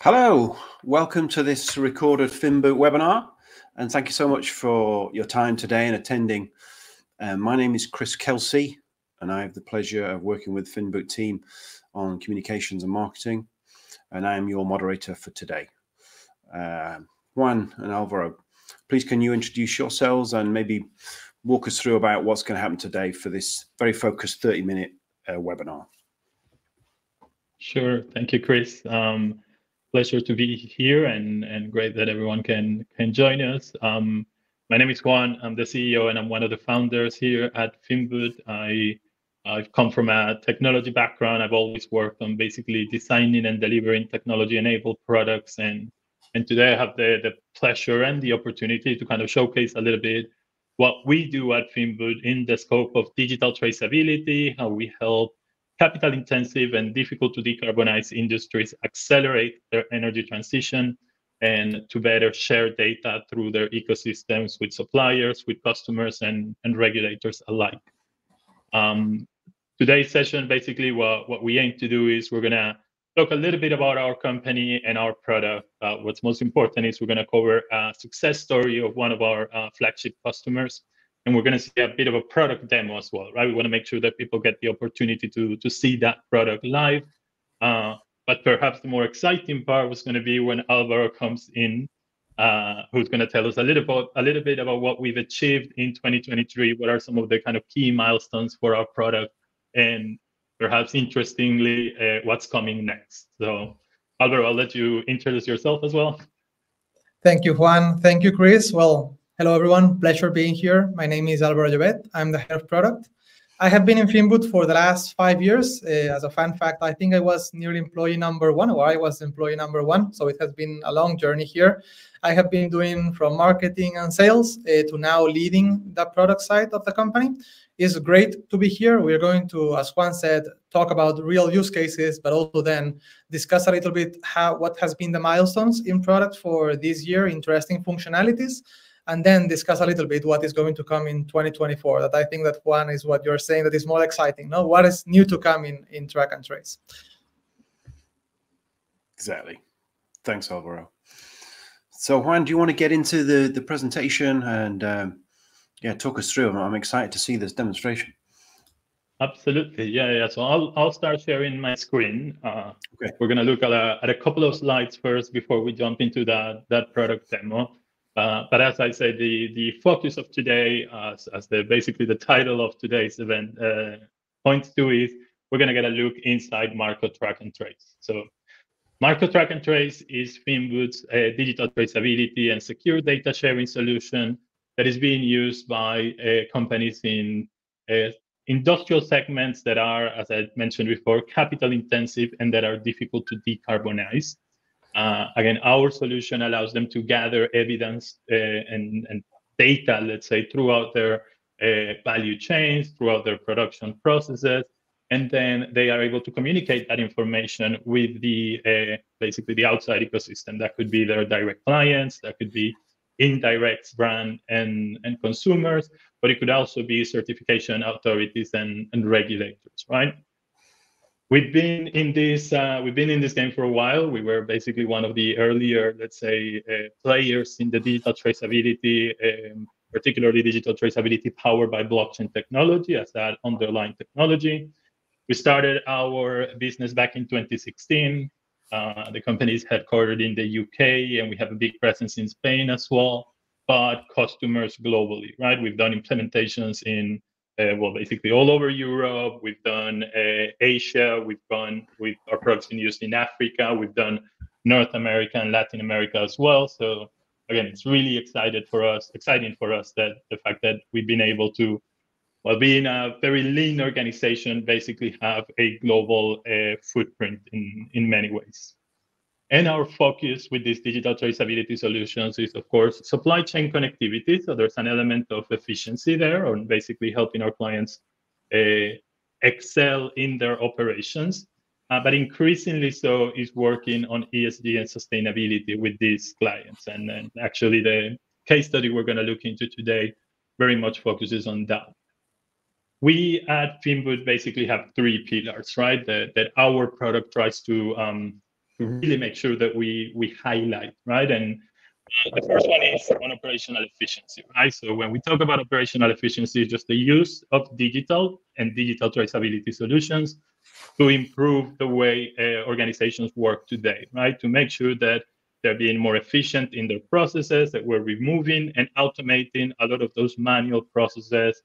Hello, welcome to this recorded Finboot webinar, and thank you so much for your time today and attending. My name is Chris Kelsey, and I have the pleasure of working with the Finboot team on communications and marketing, and I am your moderator for today. Juan and Alvaro, please can you introduce yourselves and maybe walk us through about what's going to happen today for this very focused 30-minute webinar. Sure, thank you, Chris. Pleasure to be here and great that everyone can join us. My name is Juan. I'm the CEO and I'm one of the founders here at Finboot. I've come from a technology background. I've always worked on basically designing and delivering technology-enabled products, and today I have the pleasure and the opportunity to kind of showcase a little bit what we do at Finboot in the scope of digital traceability, how we help capital-intensive and difficult to decarbonize industries accelerate their energy transition and to better share data through their ecosystems with suppliers, with customers, and regulators alike. Today's session, basically what we aim to do is we're going to talk a little bit about our company and our product. What's most important is we're going to cover a success story of one of our flagship customers. And we're going to see a bit of a product demo as well, right? We want to make sure that people get the opportunity to see that product live. But perhaps the more exciting part was going to be when Alvaro comes in, who's going to tell us a little bit about what we've achieved in 2023. What are some of the kind of key milestones for our product, and perhaps interestingly, what's coming next. So, Alvaro, I'll let you introduce yourself as well. Thank you, Juan. Thank you, Chris. Well, hello, everyone. Pleasure being here. My name is Alvaro Llobet. I'm the head of product. I have been in Finboot for the last 5 years. As a fun fact, I think I was nearly employee number one, or I was employee number one. So it has been a long journey here. I have been doing from marketing and sales to now leading the product side of the company. It's great to be here. We're going to, as Juan said, talk about real use cases, but also then discuss a little bit what has been the milestones in product for this year, interesting functionalities, and then discuss a little bit what is going to come in 2024. That I think that Juan is what you're saying that is more exciting. No, what is new to come in track and trace? Exactly. Thanks, Alvaro. So Juan, do you want to get into the presentation and talk us through? I'm excited to see this demonstration. Absolutely, yeah. So I'll start sharing my screen. Okay. We're going to look at a couple of slides first before we jump into that product demo. But as I said, the focus of today, as basically the title of today's event points to, is we're going to get a look inside Marco Track and Trace. So Marco Track and Trace is Finboot's digital traceability and secure data sharing solution that is being used by companies in industrial segments that are, as I mentioned before, capital intensive and that are difficult to decarbonize. Again, our solution allows them to gather evidence and data, let's say, throughout their value chains, throughout their production processes, and then they are able to communicate that information with basically the outside ecosystem. That could be their direct clients, that could be indirect brand and consumers, but it could also be certification authorities and regulators, right? We've been in this game for a while. We were basically one of the earlier, let's say, players in the digital traceability, particularly digital traceability powered by blockchain technology as that underlying technology. We started our business back in 2016. The company is headquartered in the UK, and we have a big presence in Spain as well, but customers globally, right? We've done implementations in basically all over Europe. We've done Asia. We've done with our products being used in Africa. We've done North America and Latin America as well. So again, it's really exciting for us that the fact that we've been able to, while being a very lean organization, basically have a global footprint in many ways. And our focus with these digital traceability solutions is, of course, supply chain connectivity. So there's an element of efficiency there, or basically helping our clients excel in their operations. But increasingly so is working on ESG and sustainability with these clients. And then actually the case study we're going to look into today very much focuses on that. We at Finboot basically have three pillars, right? That our product tries to to really make sure that we highlight, right? And the first one is on operational efficiency, right? So when we talk about operational efficiency, just the use of digital and digital traceability solutions to improve the way organizations work today, right? To make sure that they're being more efficient in their processes, that we're removing and automating a lot of those manual processes,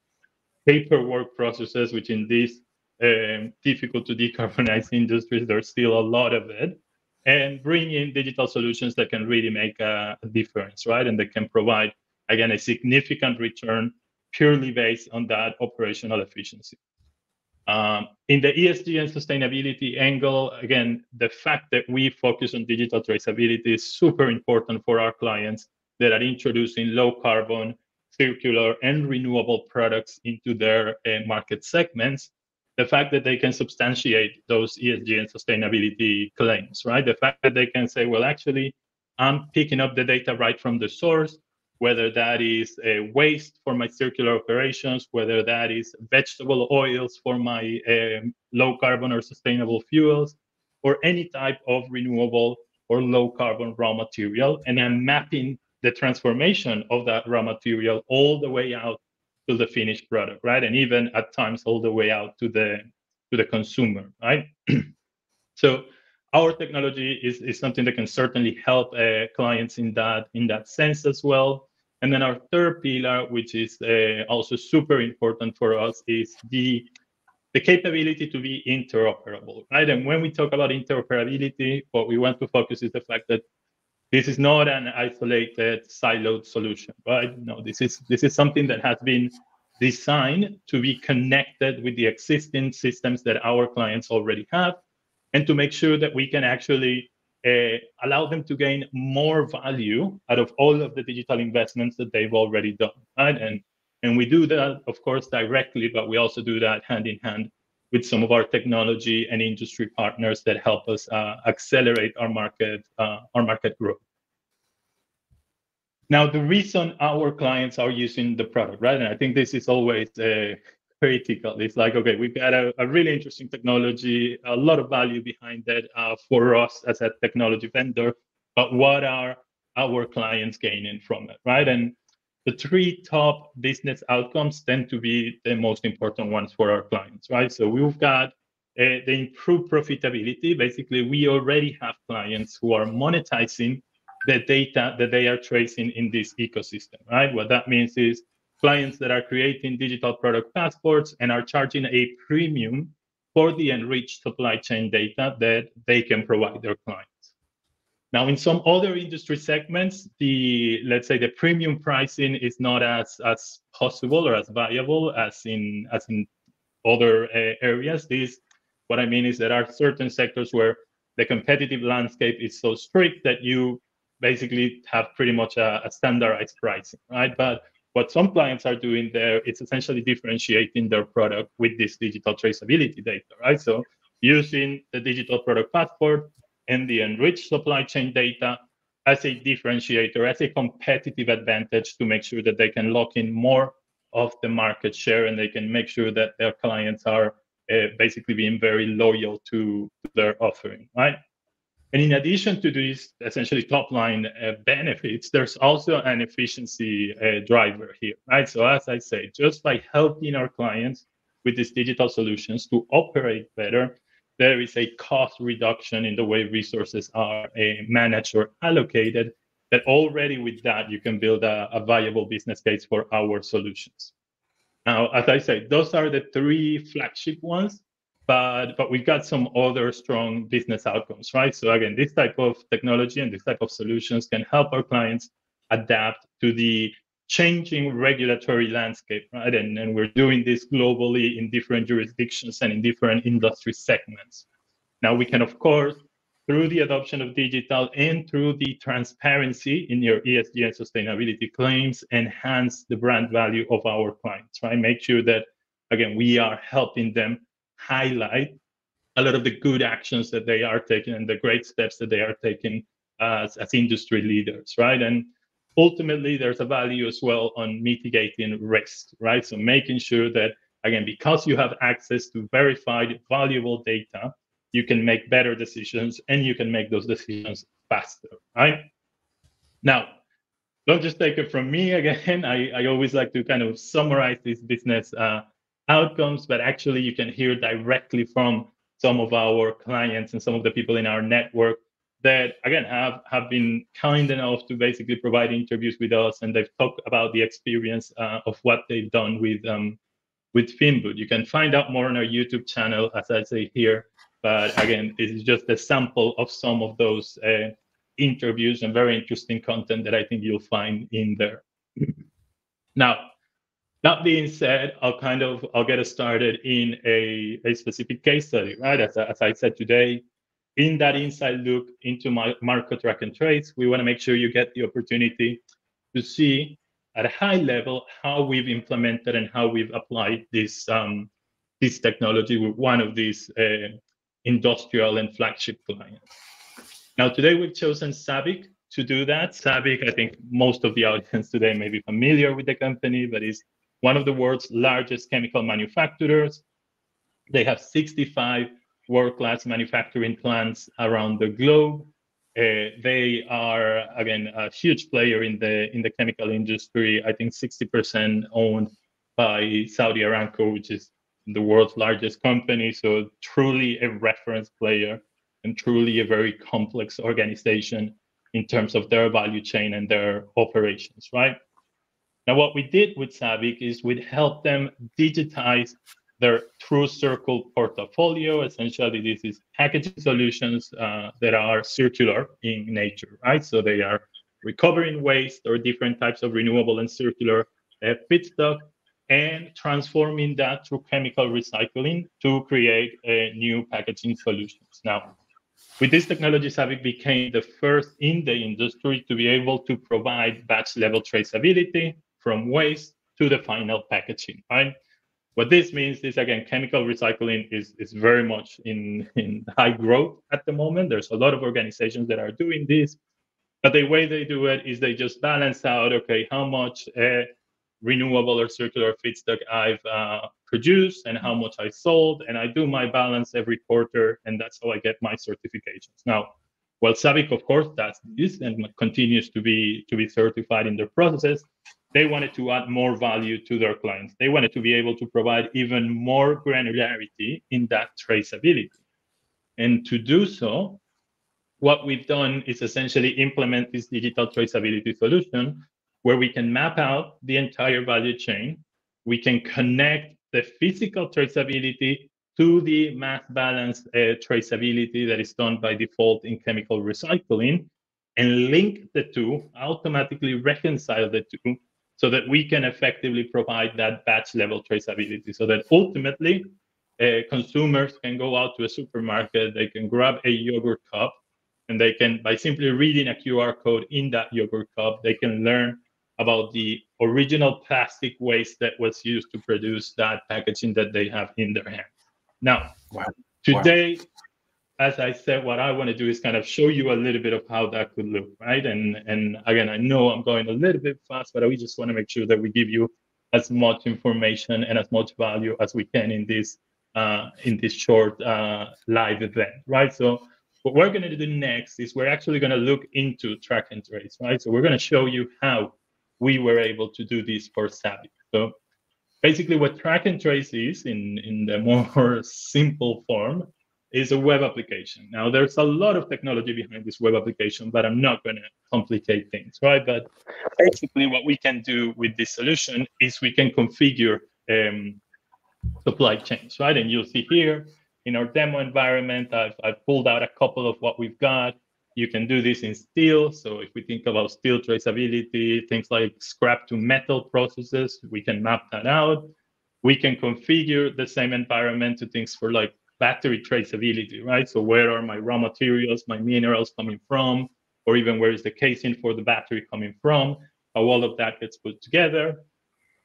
paperwork processes, which in these difficult to decarbonize industries, there's still a lot of it, and bring in digital solutions that can really make a difference, right? And that can provide, again, a significant return purely based on that operational efficiency. In the ESG and sustainability angle, again, the fact that we focus on digital traceability is super important for our clients that are introducing low carbon, circular, and renewable products into their market segments. The fact that they can substantiate those ESG and sustainability claims, right? The fact that they can say, well, actually, I'm picking up the data right from the source, whether that is waste for my circular operations, whether that is vegetable oils for my low carbon or sustainable fuels, or any type of renewable or low carbon raw material. And I'm mapping the transformation of that raw material all the way out to the finished product, right? And even at times all the way out to the consumer, right? So our technology is something that can certainly help clients in that sense as well. And then our third pillar, which is also super important for us, is the capability to be interoperable, right? And when we talk about interoperability, what we want to focus is the fact that this is not an isolated, siloed solution, right? No, this is something that has been designed to be connected with the existing systems that our clients already have, and to make sure that we can actually allow them to gain more value out of all of the digital investments that they've already done, right? And we do that, of course, directly, but we also do that hand in hand with some of our technology and industry partners that help us accelerate our market growth. Now, the reason our clients are using the product, right? And I think this is always critical. It's like, okay, we've got a really interesting technology, a lot of value behind it for us as a technology vendor, but what are our clients gaining from it, right? And the three top business outcomes tend to be the most important ones for our clients, right? So we've got the improved profitability. Basically, we already have clients who are monetizing the data that they are tracing in this ecosystem, right? What that means is clients that are creating digital product passports and are charging a premium for the enriched supply chain data that they can provide their clients. Now, in some other industry segments, let's say the premium pricing is not as possible or as viable as in other areas. What I mean is there are certain sectors where the competitive landscape is so strict that you basically have pretty much a standardized pricing, right? But what some clients are doing there, it's essentially differentiating their product with this digital traceability data, right? So using the digital product passport and the enriched supply chain data as a differentiator, as a competitive advantage to make sure that they can lock in more of the market share, and they can make sure that their clients are basically being very loyal to their offering, right? And in addition to these essentially top line benefits, there's also an efficiency driver here, right? So as I say, just by helping our clients with these digital solutions to operate better, there is a cost reduction in the way resources are managed or allocated, that already with that, you can build a viable business case for our solutions. Now, as I say, those are the three flagship ones, but we've got some other strong business outcomes, right? So again, this type of technology and this type of solutions can help our clients adapt to the changing regulatory landscape, right? And we're doing this globally in different jurisdictions and in different industry segments. Now, we can, of course, through the adoption of digital and through the transparency in your ESG and sustainability claims, enhance the brand value of our clients, right? Make sure that, again, we are helping them highlight a lot of the good actions that they are taking and the great steps that they are taking as industry leaders, right? And ultimately, there's a value as well on mitigating risk, right? So making sure that, again, because you have access to verified, valuable data, you can make better decisions, and you can make those decisions faster, right? Now, don't just take it from me again. I always like to kind of summarize these business outcomes, but actually you can hear directly from some of our clients and some of the people in our network that, again, have been kind enough to basically provide interviews with us, and they've talked about the experience of what they've done with Finboot. You can find out more on our YouTube channel, as I say here, but again, this is just a sample of some of those interviews and very interesting content that I think you'll find in there. Now, that being said, I'll get us started in a specific case study, right? As I said today, in that inside look into my market track and trace, we want to make sure you get the opportunity to see at a high level how we've implemented and how we've applied this technology with one of these industrial and flagship clients. Now, today we've chosen Sabic to do that. Sabic, I think most of the audience today may be familiar with the company, but is one of the world's largest chemical manufacturers. They have 65 world-class manufacturing plants around the globe. They are, again, a huge player in the chemical industry. I think 60% owned by Saudi Aramco, which is the world's largest company. So truly a reference player and truly a very complex organization in terms of their value chain and their operations, right? Now, what we did with Sabic is we'd help them digitize their True Circle portfolio. Essentially, this is packaging solutions that are circular in nature, right? So they are recovering waste or different types of renewable and circular feedstock and transforming that through chemical recycling to create new packaging solutions. Now, with this technology, Sabic became the first in the industry to be able to provide batch level traceability from waste to the final packaging, right? What this means is, again, chemical recycling is very much in high growth at the moment. There's a lot of organizations that are doing this, but the way they do it is they just balance out, okay, how much renewable or circular feedstock I've produced and how much I sold, and I do my balance every quarter, and that's how I get my certifications. Now, while Sabic, of course, does this and continues to be certified in their processes, they wanted to add more value to their clients. They wanted to be able to provide even more granularity in that traceability. And to do so, what we've done is essentially implement this digital traceability solution where we can map out the entire value chain. We can connect the physical traceability to the mass balance traceability that is done by default in chemical recycling, and link the two, automatically reconcile the two, so that we can effectively provide that batch level traceability, so that ultimately consumers can go out to a supermarket, they can grab a yogurt cup, and they can, by simply reading a QR code in that yogurt cup, they can learn about the original plastic waste that was used to produce that packaging that they have in their hands. Now, today, as I said, what I want to do is kind of show you a little bit of how that could look, right? And again, I know I'm going a little bit fast, but we just want to make sure that we give you as much information and as much value as we can in this short live event, right? So what we're going to do next is we're actually going to look into track and trace, right? So we're going to show you how we were able to do this for Sabic. So basically what track and trace is, in the more simple form, is a web application. Now, there's a lot of technology behind this web application, but I'm not going to complicate things, right? But basically what we can do with this solution is we can configure supply chains, right? And you'll see here in our demo environment, I've pulled out a couple of what we've got. You can do this in steel. So if we think about steel traceability, things like scrap to metal processes, we can map that out. We can configure the same environment to things for like battery traceability, right? So where are my raw materials, my minerals coming from, or even where is the casing for the battery coming from, how all of that gets put together.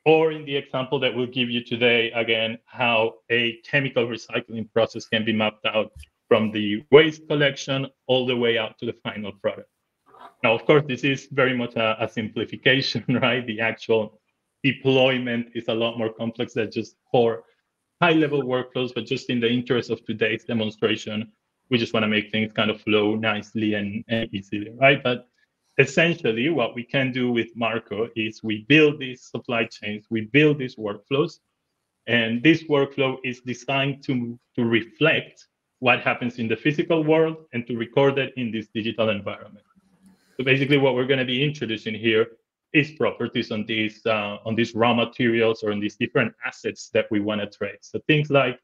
Or in the example that we'll give you today, again, how a chemical recycling process can be mapped out from the waste collection all the way out to the final product. Now, of course, this is very much a simplification, right? The actual deployment is a lot more complex than just pour high-level workflows, but just in the interest of today's demonstration, we just want to make things kind of flow nicely and easily, right? But essentially, what we can do with Marco is we build these supply chains, we build these workflows, and this workflow is designed to reflect what happens in the physical world and to record it in this digital environment. So basically, what we're going to be introducing here is properties on these raw materials or on these different assets that we want to trace. So things like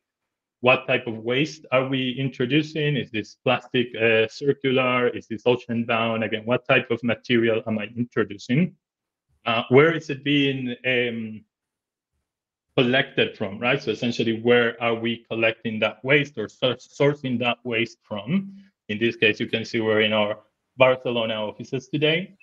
what type of waste are we introducing? Is this plastic circular? Is this ocean bound? Again, what type of material am I introducing? Where is it being collected from, right? So essentially, where are we collecting that waste or sourcing that waste from? In this case, you can see we're in our Barcelona offices today.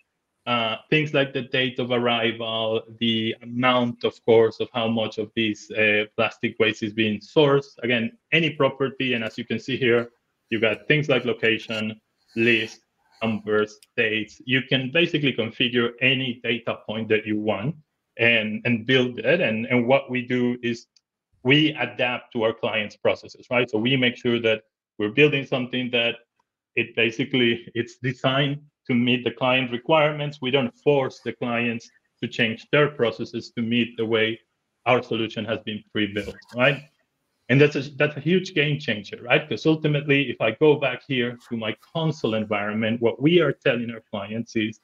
Things like the date of arrival, the amount, of course, of how much of this plastic waste is being sourced. Again, any property, and as you can see here, you got things like location, list, numbers, dates. You can basically configure any data point that you want and build it. And what we do is we adapt to our clients' processes, right? So we make sure that we're building something that it's designed to meet the client requirements. We don't force the clients to change their processes to meet the way our solution has been pre-built, right? And that's a huge game changer, right? Because ultimately, if I go back here to my console environment, what we are telling our clients is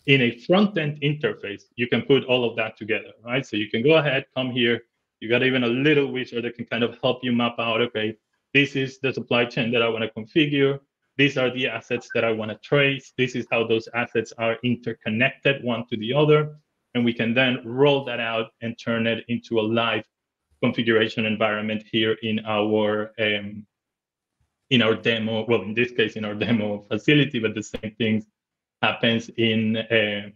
in a front-end interface, you can put all of that together, right? So you can go ahead, come here, you got even a little widget that can kind of help you map out, okay, this is the supply chain that I want to configure. These are the assets that I want to trace. This is how those assets are interconnected one to the other. And we can then roll that out and turn it into a live configuration environment here in our demo. Well, in this case, in our demo facility, but the same things happens in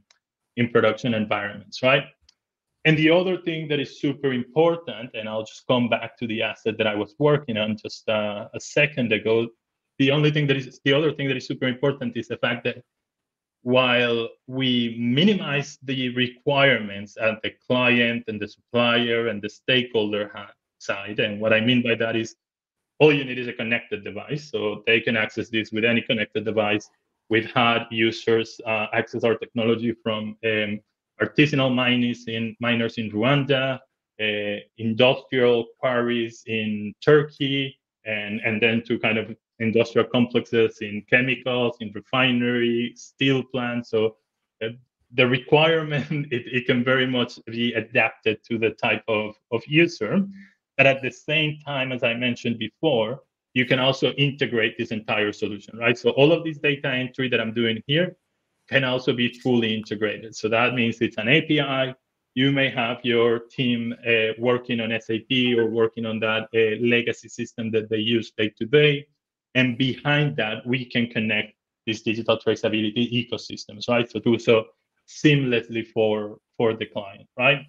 production environments, right? And the other thing that is super important, and I'll just come back to the asset that I was working on just a second ago. The other thing that is super important is the fact that while we minimize the requirements at the client and the supplier and the stakeholder side, and what I mean by that is all you need is a connected device, so they can access this with any connected device. We've had users access our technology from artisanal miners in Rwanda, industrial quarries in Turkey, and then to kind of industrial complexes in chemicals, in refinery, steel plants. So the requirement, it can very much be adapted to the type of user. But at the same time, as I mentioned before, you can also integrate this entire solution, right? So all of this data entry that I'm doing here can also be fully integrated. So that means it's an API. You may have your team working on SAP or working on that legacy system that they use day to day. And behind that, we can connect these digital traceability ecosystems, right? So do so seamlessly for the client, right?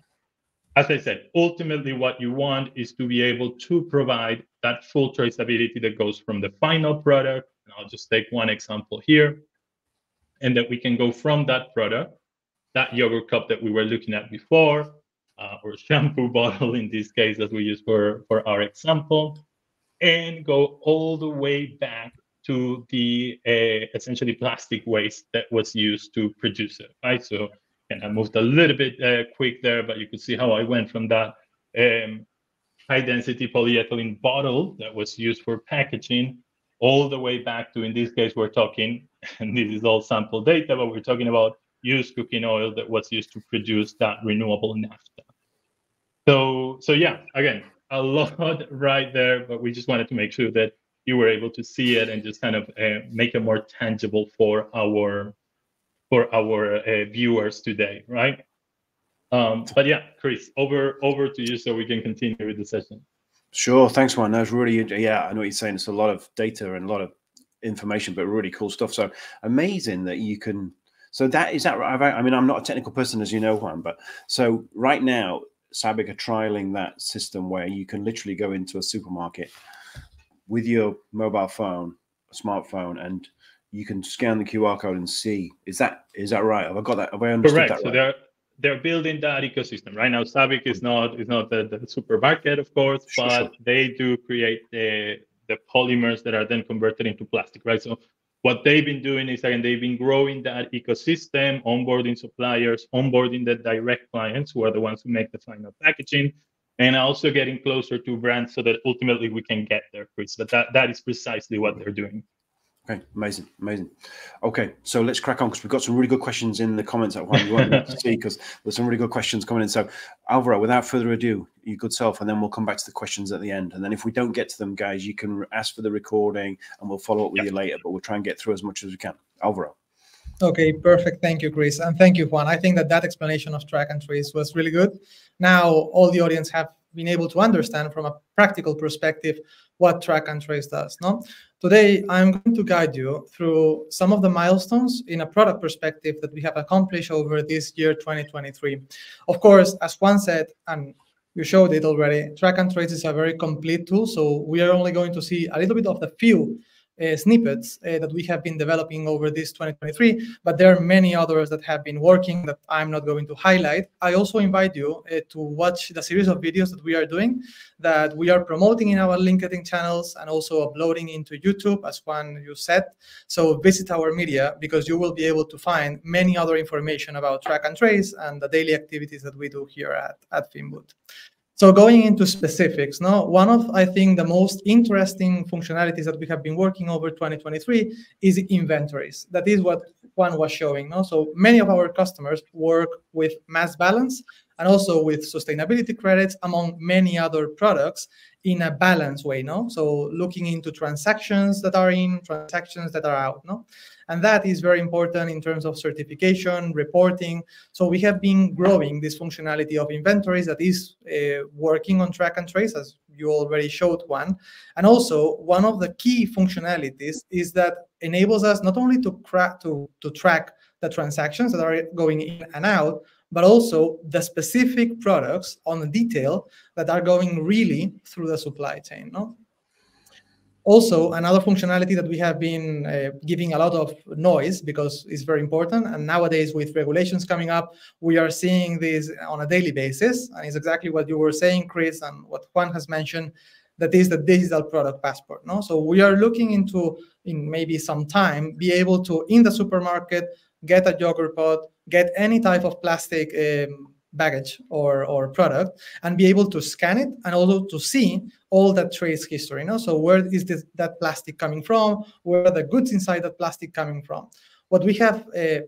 As I said, ultimately what you want is to be able to provide that full traceability that goes from the final product. And I'll just take one example here. And that we can go from that product, that yogurt cup that we were looking at before, or shampoo bottle in this case, as we use for our example, and go all the way back to the essentially plastic waste that was used to produce it, right? So, and I moved a little bit quick there, but you could see how I went from that high density polyethylene bottle that was used for packaging all the way back to, in this case, we're talking, and this is all sample data, but we're talking about used cooking oil that was used to produce that renewable naphtha. So yeah, again, a lot right there, but we just wanted to make sure that you were able to see it and just kind of make it more tangible for our viewers today, right? But yeah, Chris, over to you so we can continue with the session. Sure, thanks, Juan. That was really, yeah, I know what you're saying. It's a lot of data and a lot of information, but really cool stuff. So amazing that you can. So is that right? I mean, I'm not a technical person, as you know, Juan, but so right now, SABIC are trialing that system where you can literally go into a supermarket with your mobile phone, a smartphone, and you can scan the QR code and see. Is that right? Have I got that? Have I understood Correct. that right? they're building that ecosystem right now. Sabic is not the supermarket, of course, but they do create the polymers that are then converted into plastic, right? So what they've been doing is, again, they've been growing that ecosystem, onboarding suppliers, onboarding the direct clients who are the ones who make the final packaging, and also getting closer to brands so that ultimately we can get there, Chris. But that is precisely what they're doing. Okay, amazing. Okay, so let's crack on because we've got some really good questions in the comments that you won't be able to see because there's some really good questions coming in. So Alvaro, without further ado, your good self, and then we'll come back to the questions at the end. And then if we don't get to them, guys, you can ask for the recording and we'll follow up with you later, but we'll try and get through as much as we can. Alvaro. Okay, perfect. Thank you, Chris. And thank you, Juan. I think that explanation of track and trace was really good. Now, all the audience have been able to understand from a practical perspective what track and trace does. No? Today, I'm going to guide you through some of the milestones in a product perspective that we have accomplished over this year, 2023. Of course, as Juan said, and you showed it already, track and trace is a very complete tool. So we are only going to see a little bit of the few snippets that we have been developing over this 2023, but there are many others that have been working that I'm not going to highlight. I also invite you to watch the series of videos that we are doing, that we are promoting in our LinkedIn channels and also uploading into YouTube, as Juan you said. So visit our media because you will be able to find many other information about track and trace and the daily activities that we do here at Finboot. So going into specifics, now one of, I think, the most interesting functionalities that we have been working over 2023 is inventories. That is what Juan was showing. No? So many of our customers work with mass balance and also with sustainability credits, among many other products, in a balanced way. No? So looking into transactions that are in, transactions that are out. No? And that is very important in terms of certification, reporting. So we have been growing this functionality of inventories that is working on track and trace, as you already showed one. And also, one of the key functionalities is that enables us not only to track the transactions that are going in and out, but also the specific products on the detail that are going really through the supply chain. No? Also, another functionality that we have been giving a lot of noise because it's very important. And nowadays, with regulations coming up, we are seeing this on a daily basis. And it's exactly what you were saying, Chris, and what Juan has mentioned, that is the digital product passport. No? So we are looking into, in maybe some time, be able to, in the supermarket, get a yogurt pot, get any type of plastic baggage or product, and be able to scan it and also to see all that trace history. No? So where is that plastic coming from? Where are the goods inside that plastic coming from? What we have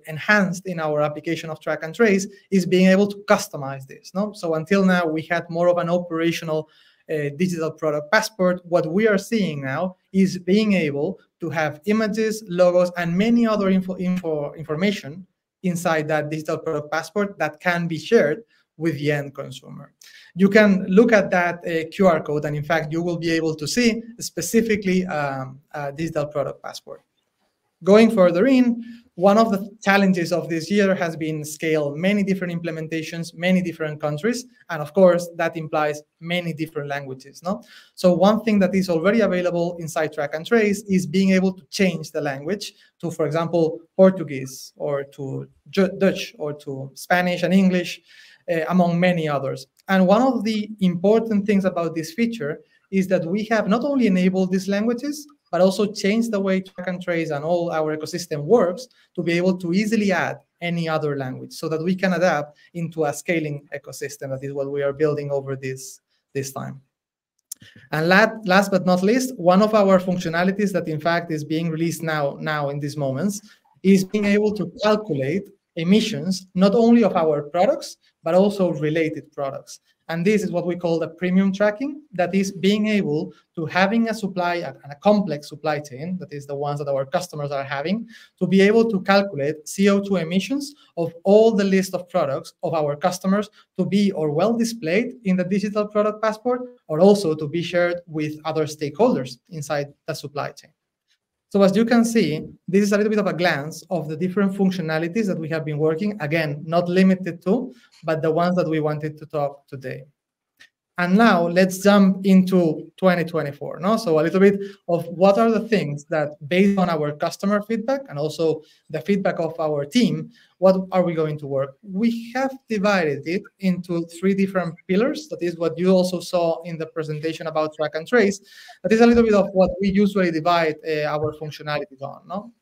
enhanced in our application of track and trace is being able to customize this. No? So until now, we had more of an operational digital product passport. What we are seeing now is being able to have images, logos, and many other information inside that digital product passport that can be shared with the end consumer. You can look at that QR code, and in fact, you will be able to see specifically a digital product passport. Going further in, one of the challenges of this year has been scale many different implementations, many different countries, and of course, that implies many different languages. No? So one thing that is already available inside Track and Trace is being able to change the language to, for example, Portuguese or to Dutch or to Spanish and English, among many others. And one of the important things about this feature is that we have not only enabled these languages, but also changed the way Track and Trace and all our ecosystem works to be able to easily add any other language so that we can adapt into a scaling ecosystem. That is what we are building over this time. And last but not least, one of our functionalities that in fact is being released now in these moments is being able to calculate emissions, not only of our products, but also related products. And this is what we call the premium tracking, that is being able to having a supply and a complex supply chain, that is the ones that our customers are having, to be able to calculate CO2 emissions of all the list of products of our customers to be or well displayed in the digital product passport, or also to be shared with other stakeholders inside the supply chain. So as you can see, this is a little bit of a glance of the different functionalities that we have been working, again, not limited to, but the ones that we wanted to talk today. And now let's jump into 2024. No? So a little bit of what are the things that, based on our customer feedback and also the feedback of our team, what are we going to work? We have divided it into 3 different pillars. That is what you also saw in the presentation about track and trace. That is a little bit of what we usually divide our functionalities on. No?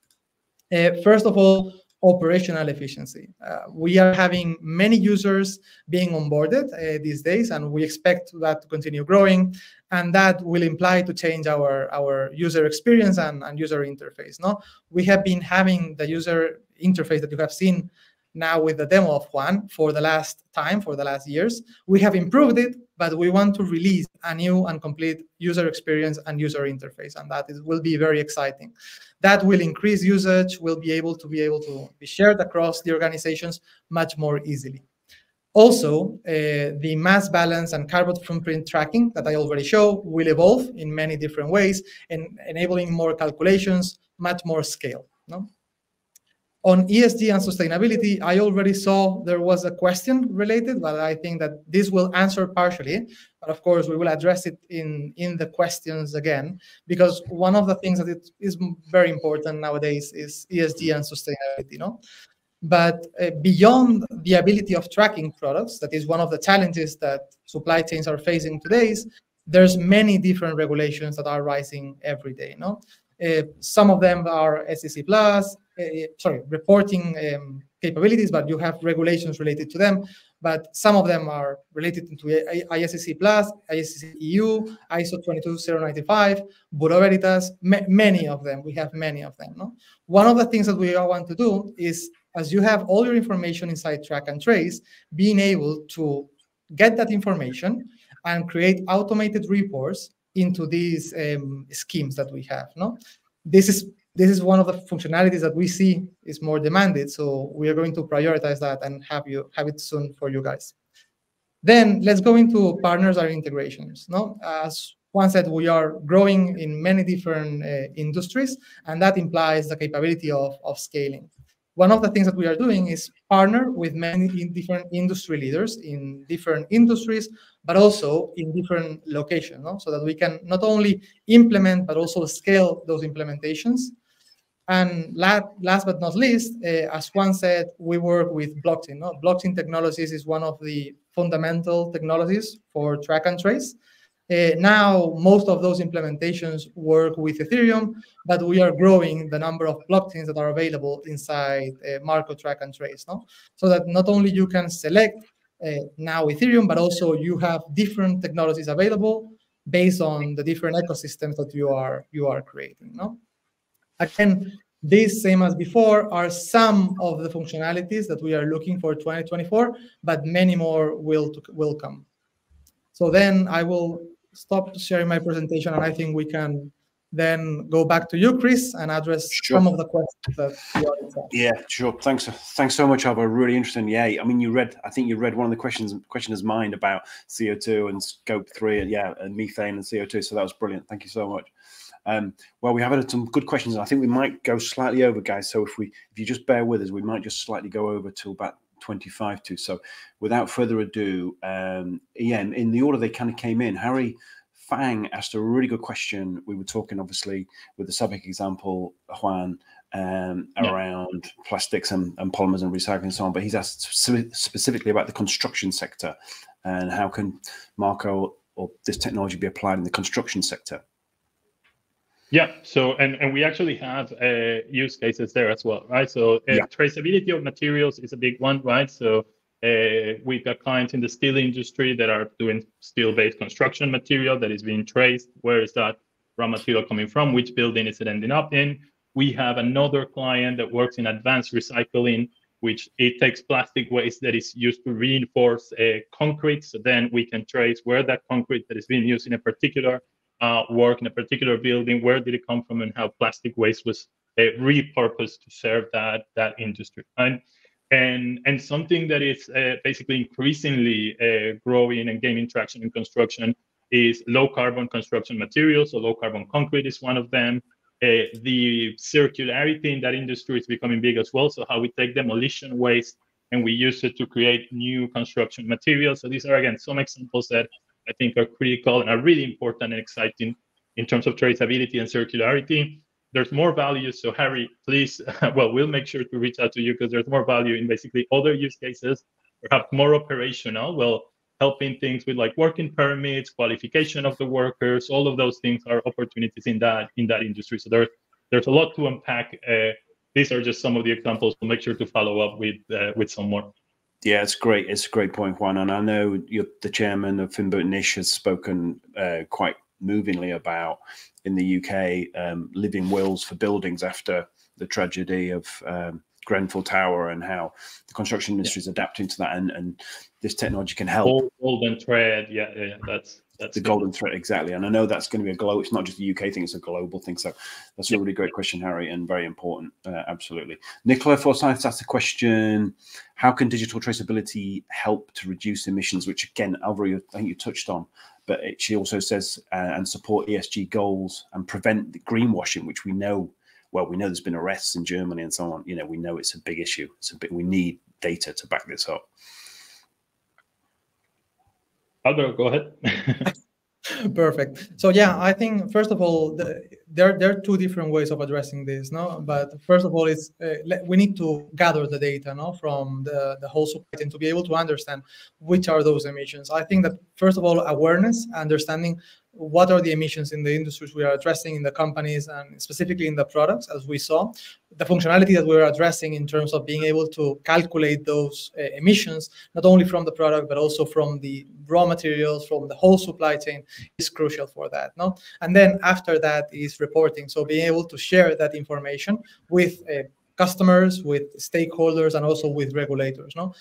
First of all, operational efficiency. We are having many users being onboarded these days, and we expect that to continue growing, and that will imply to change our user experience and user interface. No, we have been having the user interface that you have seen now with the demo of Juan for the last years. We have improved it, but we want to release a new and complete user experience and user interface, and that will be very exciting. That will increase usage, will be able to be shared across the organizations much more easily. Also, the mass balance and carbon footprint tracking that I already showed will evolve in many different ways, and enabling more calculations, much more scale. No? On ESG and sustainability, I already saw there was a question related, but I think that this will answer partially. But of course, we will address it in the questions again, because one of the things that is very important nowadays is ESG and sustainability. No? But beyond the ability of tracking products, that is one of the challenges that supply chains are facing today, there's many different regulations that are rising every day. No? Some of them are SEC plus, reporting capabilities, but you have regulations related to them. But some of them are related to ISCC plus, ISCC EU, ISO 22095, Bureau Veritas, many of them. We have many of them. No? One of the things that we all want to do is, as you have all your information inside track and trace, being able to get that information and create automated reports into these schemes that we have. No, this is one of the functionalities that we see is more demanded. So we are going to prioritize that and have it soon for you guys. Then let's go into partners and integrations. No, as Juan said, we are growing in many different industries, and that implies the capability of scaling. One of the things that we are doing is partner with many different industry leaders in different industries, but also in different locations, no? So that we can not only implement, but also scale those implementations. And last but not least, as Juan said, we work with blockchain. No? Blockchain technologies is one of the fundamental technologies for track and trace. Now, most of those implementations work with Ethereum, but we are growing the number of blockchains that are available inside Marco track and trace. No? So that not only you can select now Ethereum, but also you have different technologies available based on the different ecosystems that you are creating. No? Again, these, same as before, are some of the functionalities that we are looking for 2024, but many more will come. So then I will stop sharing my presentation, and I think we can then go back to you, Chris, and address some of the questions that the audience has. Yeah, sure. Thanks so much, Alvaro. Really interesting. Yeah, I mean, I think you read one of the questioner's mind about CO2 and scope 3, and methane and CO2. So that was brilliant. Thank you so much. Well, we have had some good questions. I think we might go slightly over, guys. So if you just bear with us, we might just slightly go over till about 25 to. So without further ado, in the order they kind of came in, Harry Fang asked a really good question. We were talking obviously with the SABIC example, Juan, around plastics and polymers and recycling and so on, but he's asked specifically about the construction sector and how can Marco or this technology be applied in the construction sector. Yeah, so and we actually have use cases there as well, right? So traceability of materials is a big one, right? So we've got clients in the steel industry that are doing steel-based construction material that is being traced. Where is that raw material coming from? Which building is it ending up in? We have another client that works in advanced recycling, which it takes plastic waste that is used to reinforce concrete. So then we can trace where that concrete that is being used in a particular work in a particular building, where did it come from, and how plastic waste was repurposed to serve that industry. And something that is basically increasingly growing and gaining traction in construction is low carbon construction materials. So low carbon concrete is one of them. The circularity in that industry is becoming big as well. So how we take demolition waste and we use it to create new construction materials. So these are, again, some examples that I think are critical and are really important and exciting in terms of traceability and circularity. There's more value. So Harry, please, well, we'll make sure to reach out to you because there's more value in basically other use cases, perhaps more operational, well, helping things with like working permits, qualification of the workers, all of those things are opportunities in that industry. So there's a lot to unpack. These are just some of the examples. We'll make sure to follow up with some more. Yeah, it's great. It's a great point, Juan. And I know the chairman of Finboot Niche has spoken quite movingly about in the UK living wills for buildings after the tragedy of Grenfell Tower, and how the construction industry is adapting to that, and this technology can help. Golden thread, yeah, that's the golden thread, exactly. And I know that's going to be a global. It's not just a UK thing; it's a global thing. So that's a really great question, Harry, and very important. Absolutely. Nicola Forsyth asked the question: how can digital traceability help to reduce emissions? Which again, Alvaro, I think you touched on. But she also says and support ESG goals and prevent the greenwashing, which we know. Well, we know there's been arrests in Germany and so on. You know, we know it's a big issue. We need data to back this up. Alvaro, go ahead. Perfect. So yeah, I think first of all, there are two different ways of addressing this, no? But first of all, it's we need to gather the data, no, from the whole supply chain to be able to understand which are those emissions. I think that first of all, awareness, understanding what are the emissions in the industries we are addressing, in the companies, and specifically in the products, as we saw. The functionality that we're addressing in terms of being able to calculate those emissions, not only from the product, but also from the raw materials, from the whole supply chain, is crucial for that. No? And then after that is reporting. So being able to share that information with customers, with stakeholders, and also with regulators. No,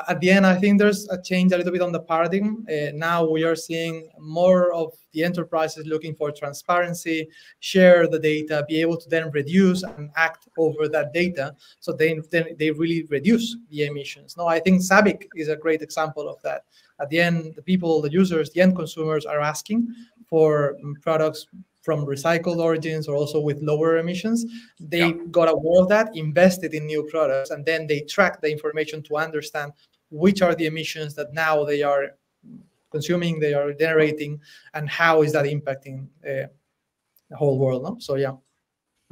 at the end, I think there's a change a little bit on the paradigm. Now we are seeing more of the enterprises looking for transparency, share the data, be able to then reduce and act over that data, so they really reduce the emissions. No, I think SABIC is a great example of that. At the end, the people, the users, the end consumers are asking for products from recycled origins or also with lower emissions. They got aware of that, invested in new products, and then they track the information to understand which are the emissions that now they are consuming, they are generating, and how is that impacting the whole world. No? So yeah.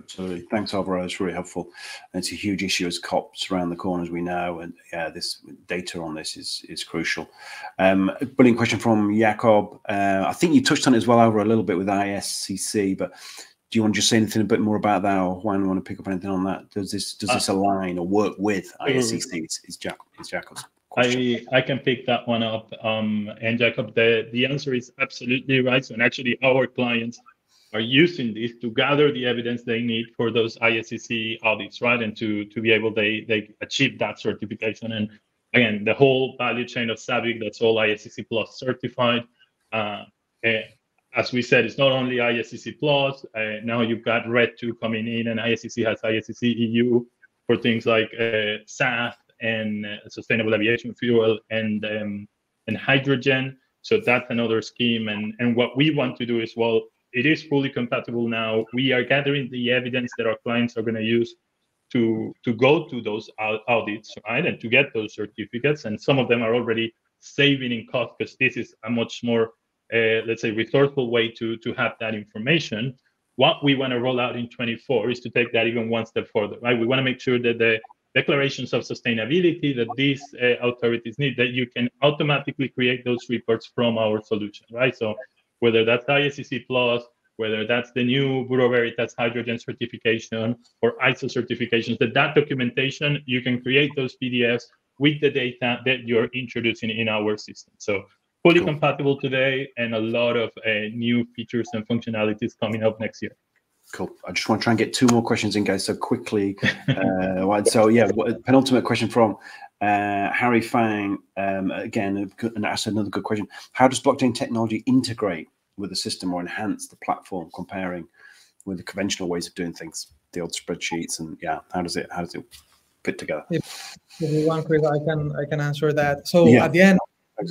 Absolutely. Thanks, Alvaro. That's really helpful. And it's a huge issue as COPs around the corner, as we know. And yeah, this data on this is crucial. Brilliant question from Jacob. I think you touched on it as well, Alvaro, a little bit with ISCC, but do you want to just say anything a bit more about that, or Juan, want to pick up anything on that? Does this align or work with ISCC? Is Jacob's question. I can pick that one up. And Jacob, the answer is absolutely right. So, and actually our clients are using this to gather the evidence they need for those ISCC audits, right? And to be able, they achieve that certification. And again, the whole value chain of SABIC, that's all ISCC Plus certified. As we said, it's not only ISCC Plus. Now you've got RED 2 coming in, and ISCC has ISCC EU for things like SAF and sustainable aviation fuel and hydrogen. So that's another scheme. And what we want to do is, well, it is fully compatible now. We are gathering the evidence that our clients are going to use to go to those audits, right, and to get those certificates. And some of them are already saving in cost because this is a much more, let's say, resourceful way to have that information. What we want to roll out in 24 is to take that even one step further, right? We want to make sure that the declarations of sustainability that these authorities need, that you can automatically create those reports from our solution, right? So whether that's ISCC Plus, whether that's the new Bureau Veritas hydrogen certification or ISO certifications, that documentation, you can create those PDFs with the data that you're introducing in our system. So fully compatible today, and a lot of new features and functionalities coming up next year. Cool. I just want to try and get two more questions in, guys, so quickly. So yeah, penultimate question from Harry Fang, again, and asked another good question. How does blockchain technology integrate with the system or enhance the platform comparing with the conventional ways of doing things, the old spreadsheets, and yeah, how does it fit together? If you want, Chris, I can answer that. So at the end,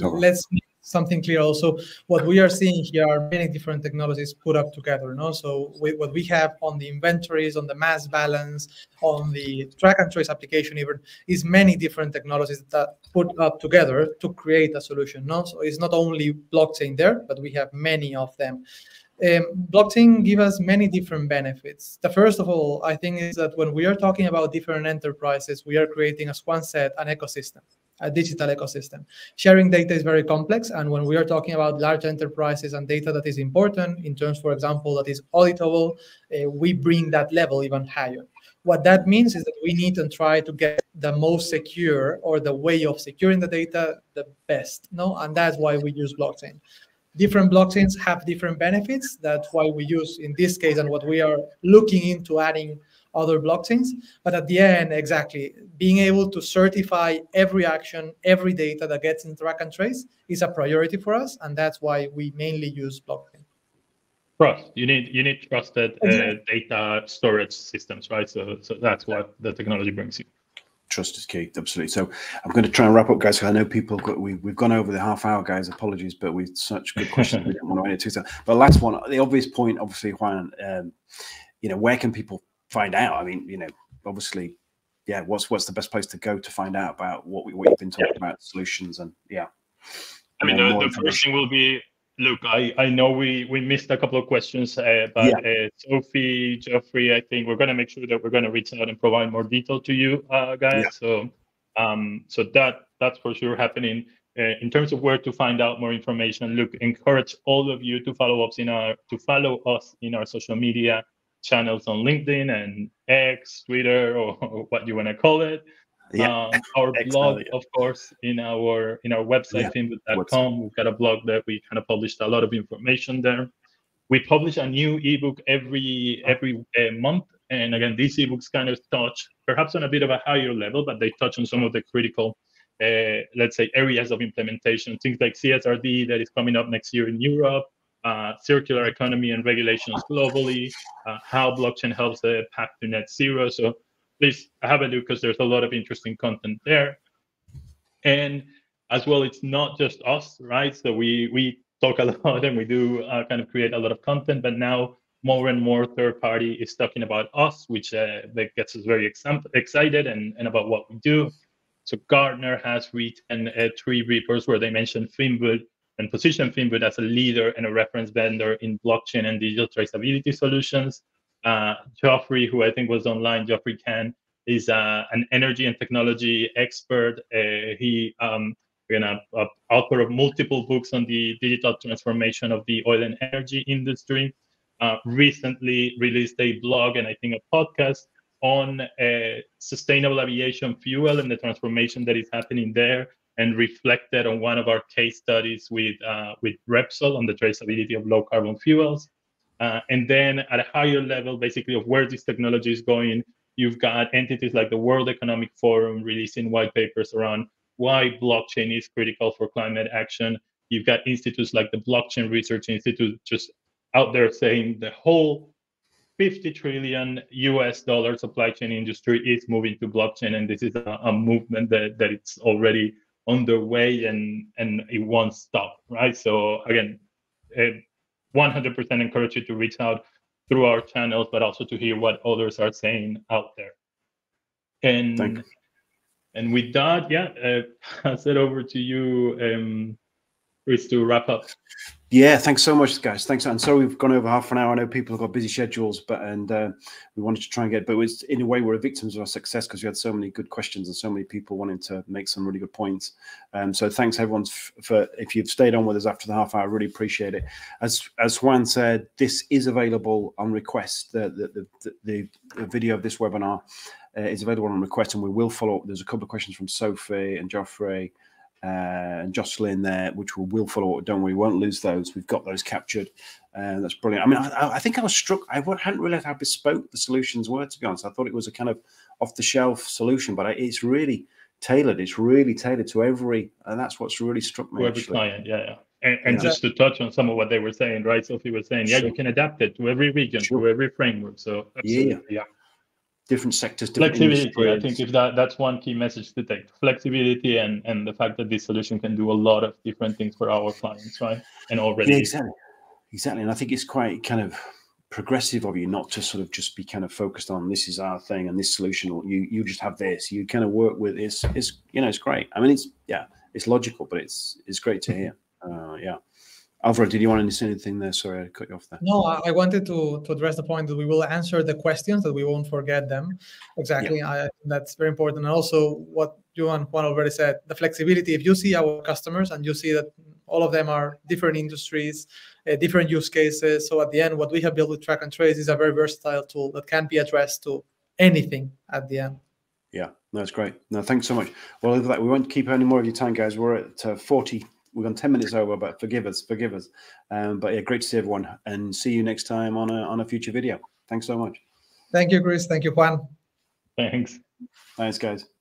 let's something clear also, what we are seeing here are many different technologies put up together. No? So what we have on the inventories, on the mass balance, on the track and trace application even, is many different technologies that put up together to create a solution. No? So it's not only blockchain there, but we have many of them. Blockchain give us many different benefits. The first of all, I think, is that when we are talking about different enterprises, we are creating, as Juan said, an ecosystem, a digital ecosystem. Sharing data is very complex, and when we are talking about large enterprises and data that is important in terms, for example, that is auditable, we bring that level even higher. What that means is that we need to try to get the most secure, or the way of securing the data the best, no? And that's why we use blockchain. Different blockchains have different benefits. That's why we use, in this case, and what we are looking into adding other blockchains. But at the end, exactly, being able to certify every action, every data that gets in track and trace is a priority for us, and that's why we mainly use blockchain. Trust. You need trusted data storage systems, right? So that's what the technology brings you. Trust is key, absolutely. So I'm going to try and wrap up, guys, because I know people we've gone over the half hour, guys. Apologies, but we've such good questions. We don't want to end it too soon. But last one, the obvious point, obviously, Juan, where can people find out? I mean, obviously, yeah, what's the best place to go to find out about what you've been talking about, solutions, and yeah. I mean, the first thing will be, look, I know we missed a couple of questions, but Sophie, Geoffrey, I think we're going to make sure that we're going to reach out and provide more detail to you guys. Yeah. So that's for sure happening. In terms of where to find out more information, look, encourage all of you to follow us in our social media channels on LinkedIn and X, Twitter, or what you want to call it. Yeah. Our blog, of course, in our website, finboot.com. We've got a blog that we kind of published a lot of information there. We publish a new ebook every month, and again, these ebooks kind of touch perhaps on a bit of a higher level, but they touch on some of the critical, let's say, areas of implementation. Things like CSRD that is coming up next year in Europe, circular economy and regulations globally, how blockchain helps the path to net zero. So please have a look, because there's a lot of interesting content there. And as well, it's not just us, right? So we talk a lot and we do kind of create a lot of content, but now more and more third party is talking about us, which that gets us very excited and about what we do. So Gartner has written 3 reports where they mention Finboot and position Finboot as a leader and a reference vendor in blockchain and digital traceability solutions. Geoffrey, who I think was online, Geoffrey Can, is an energy and technology expert. He author of multiple books on the digital transformation of the oil and energy industry. Recently released a blog and I think a podcast on sustainable aviation fuel and the transformation that is happening there, and reflected on one of our case studies with Repsol on the traceability of low carbon fuels. And then at a higher level, basically, of where this technology is going, you've got entities like the World Economic Forum releasing white papers around why blockchain is critical for climate action. You've got institutes like the Blockchain Research Institute just out there saying the whole $50 trillion US supply chain industry is moving to blockchain, and this is a movement that it's already underway and it won't stop, right? So again, 100% encourage you to reach out through our channels, but also to hear what others are saying out there. And with that, pass it over to you, Chris, to wrap up. Yeah, thanks so much, guys. Thanks, and sorry we've gone over half an hour. I know people have got busy schedules, but we wanted to try and get. But it's, in a way, we're victims of our success because we had so many good questions and so many people wanting to make some really good points. So thanks everyone for if you've stayed on with us after the half hour. I really appreciate it. As Juan said, this is available on request. The video of this webinar is available on request, and we will follow up. There's a couple of questions from Sophie and Geoffrey and Jocelyn there, which we'll follow up. Don't worry, we won't lose those. We've got those captured, and that's brilliant. I mean, I think I was struck. I hadn't realized how bespoke the solutions were, to be honest. I thought it was a kind of off-the-shelf solution, but it's really tailored. It's really tailored to every, and that's what's really struck me. To every client, yeah. And just to touch on some of what they were saying, right? Sophie was saying, you can adapt it to every region, to every framework. So absolutely, yeah. different sectors, different flexibility. I industries. think if that's one key message to take: flexibility and the fact that this solution can do a lot of different things for our clients, right? And already, yeah, exactly. And I think it's quite kind of progressive of you not to sort of just be kind of focused on this is our thing and this solution, or you just have this. You kind of work with it's it's great. I mean, it's logical, but it's great to hear. Yeah. Alvaro, did you want to say anything there? Sorry, I cut you off there. No, I wanted to address the point that we will answer the questions, that we won't forget them. Exactly. Yeah. That's very important. And also what you and Juan already said, the flexibility. If you see our customers and you see that all of them are different industries, different use cases. So at the end, what we have built with Track and Trace is a very versatile tool that can be addressed to anything at the end. Yeah, that's great. No, thanks so much. Well, with that, we won't keep any more of your time, guys. We're at 40. We've gone 10 minutes over, but forgive us. But yeah, great to see everyone, and see you next time on a future video. Thanks so much. Thank you, Chris. Thank you, Juan. thanks. Thanks, guys.